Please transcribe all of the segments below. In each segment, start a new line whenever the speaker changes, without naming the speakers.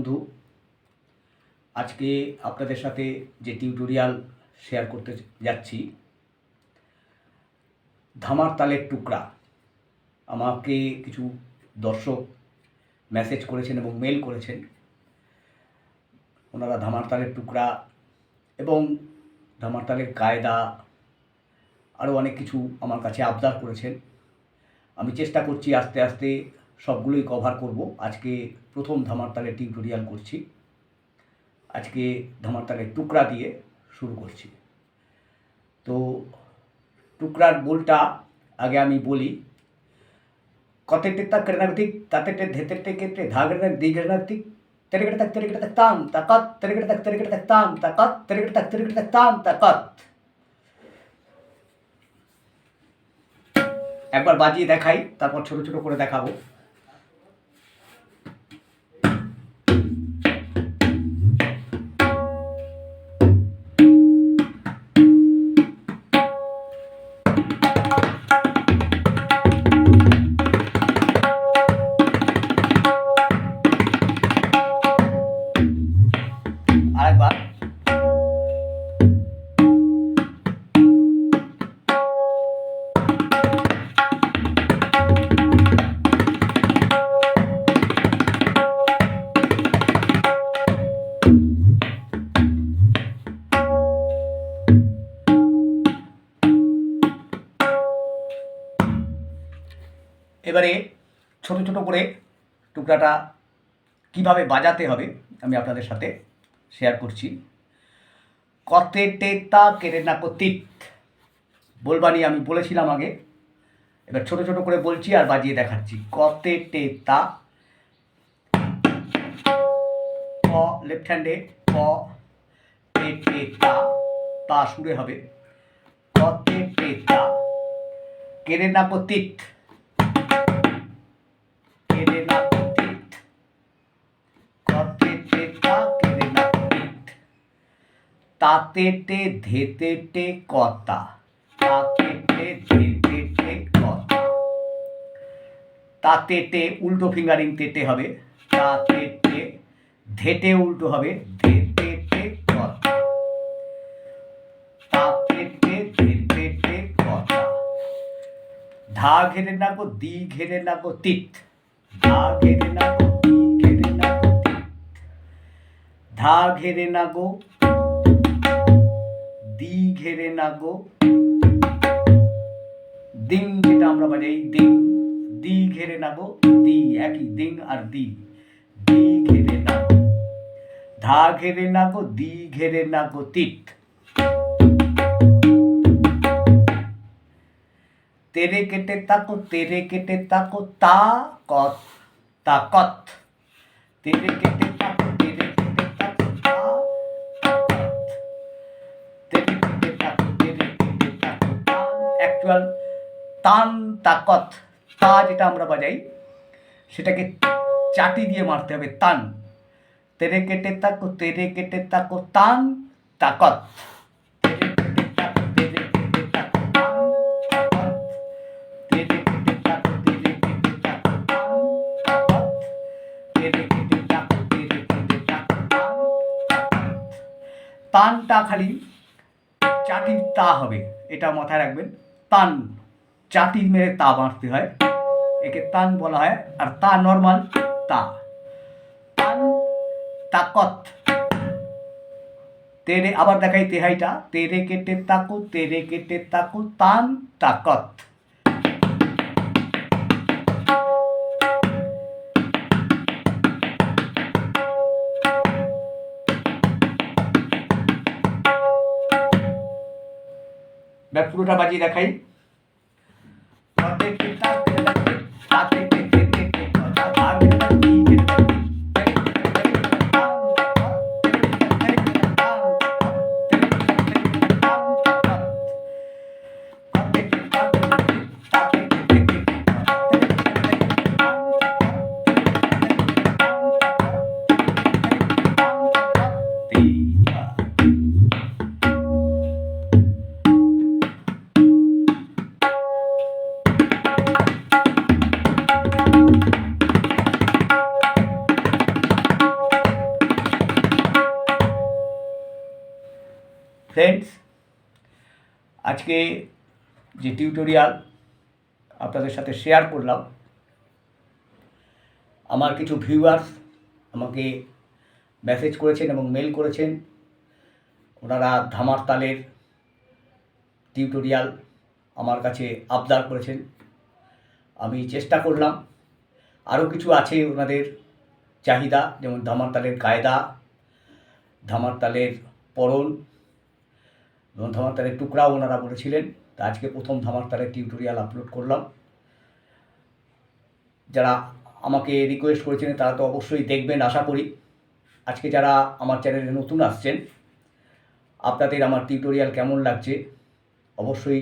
বন্ধু, আজকে আপনাদের সাথে যে টিউটোরিয়াল শেয়ার করতে যাচ্ছি, ধামার তালের টুকরা। আমাকে কিছু দর্শক মেসেজ করেছেন এবং মেল করেছেন। ওনারা ধামার তালের টুকরা এবং ধামার তালের কায়দা আরও অনেক কিছু আমার কাছে আবদার করেছেন। আমি চেষ্টা করছি আস্তে আস্তে সবগুলোই কভার করব। আজকে প্রথম ধামার তালের টিউটোরিয়াল করছি। আজকে ধামার তালের টুকরা দিয়ে শুরু করছি। তো টুকরার বোলটা আগে আমি বলি। কতেটে তাক কেনাগতিক তাতেটে ধেতেটে কেটে ধাগড়ে দিগড়াতিক তেরেগড়ে তাক তাম তাকাত তেরেগড়ে তাক তাম তাকাত তেরেগড়ে তাক তাম তাকাত। একবার বাজিয়ে দেখাই, তারপর ছোট ছোট করে দেখাবো। আরেকবার। এবারে ছোট ছোট করে টুকরাটা কিভাবে বাজাতে হবে আমি আপনাদের সাথে শেয়ার করছি। কতেটে তা কেড়ে না কতিত বলবানি আমি বলেছিলাম আগে। এবার ছোট ছোট করে বলছি আর বাজিয়ে দেখাচ্ছি। কতেটে তা, ক লেফট হ্যান্ডে, ক টে টে তা, তা সুরে হবে। কতেটে তা কেড়ে না কতিত, কেড়ে না কতিত, কতেটে তা কেড়ে না কতিত। তাতেটে ধেতেটে কতা, তাতেটে ধেতেটে কতা। তাতেটে উল্টো ফিঙ্গারিং তেটে হবে, তাতেটে। ধেটে উল্টো হবে, ধেতেটে কতা, তাতেটে ধেতেটে কতা। ধা ঘেরে না গো দি ঘেরে না গো তিত, ধা ঘেরে না গো দি ঘেরে না গো তিত। ধা ঘেরে না গো দি ঘেরে না গো, দিং যেটা আমরা বাজাই দিং, দি ঘেরে না গো দি, একই দিং আর দি, দি ঘেরে না গো। ধা ঘেরে না গো দি ঘেরে না গো তিত। তেরে কেটে তাকো তেরে কেটে তাকো তা কত, তাকত। তেরে কেটে তাকো তেরে কেটে তাকো তা তাকত। তেরে কেটে তাকো তেরে কেটে তাকো তান। অ্যাকচুয়াল তান তাকত, তা যেটা আমরা বাজাই সেটাকে চাটি দিয়ে মারতে হবে, তান। তেরে কেটে তাকো তেরে কেটে তাকো তান তাকত। তেরে কেটে তাকো তেরে কেটে তাকো তান তাকত। তেরে কেটে তাকো তেরে কেটে তাকো তান তাকত। তেরে কেটে তাকো তেরে কেটে তাকো তান তাকত। তানটা খালি চাটির তা হবে, এটা মাথায় রাখবেন। তান চাটি মেরে তা মারতে হয়, একে তান বলা হয়। আর তা নর্মাল তা, তান তাকত। তেরে আবার দেখাই তেহাইটা। তেরে কেটে তাকো তেরে কেটে তাকো তান তাকত। পুরোটা বাজিয়ে দেখাই। আজকে যে টিউটোরিয়াল আপনাদের সাথে শেয়ার করলাম, আমার কিছু ভিউয়ার্স আমাকে মেসেজ করেছেন এবং মেল করেছেন, ওনারা ধামার তালের টিউটোরিয়াল আমার কাছে আবদার করেছেন। আমি চেষ্টা করলাম, আরও কিছু আছে ওনাদের চাহিদা, যেমন ধামার তালের কায়দা, ধামার তালের পরন এবং ধামার তালের টুকরাও ওনারা বলেছিলেন। তা আজকে প্রথম ধামার তালের টিউটোরিয়াল আপলোড করলাম। যারা আমাকে রিকোয়েস্ট করেছিলেন তারা তো অবশ্যই দেখবেন আশা করি। আজকে যারা আমার চ্যানেলে নতুন আসছেন, আপনাদের আমার টিউটোরিয়াল কেমন লাগছে অবশ্যই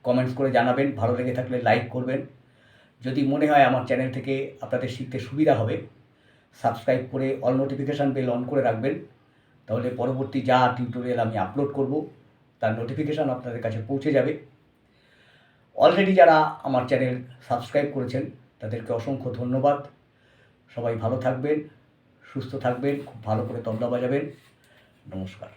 কমেন্টস করে জানাবেন। ভালো লেগে থাকলে লাইক করবেন। যদি মনে হয় আমার চ্যানেল থেকে আপনাদের শিখতে সুবিধা হবে, সাবস্ক্রাইব করে অল নোটিফিকেশান বেল অন করে রাখবেন। তাহলে পরবর্তী যা টিউটোরিয়াল আমি আপলোড করব তার নোটিফিকেশান আপনাদের কাছে পৌঁছে যাবে। অলরেডি যারা আমার চ্যানেল সাবস্ক্রাইব করেছেন তাদেরকে অসংখ্য ধন্যবাদ। সবাই ভালো থাকবেন, সুস্থ থাকবেন, খুব ভালো করে তবলা বাজাবেন। নমস্কার।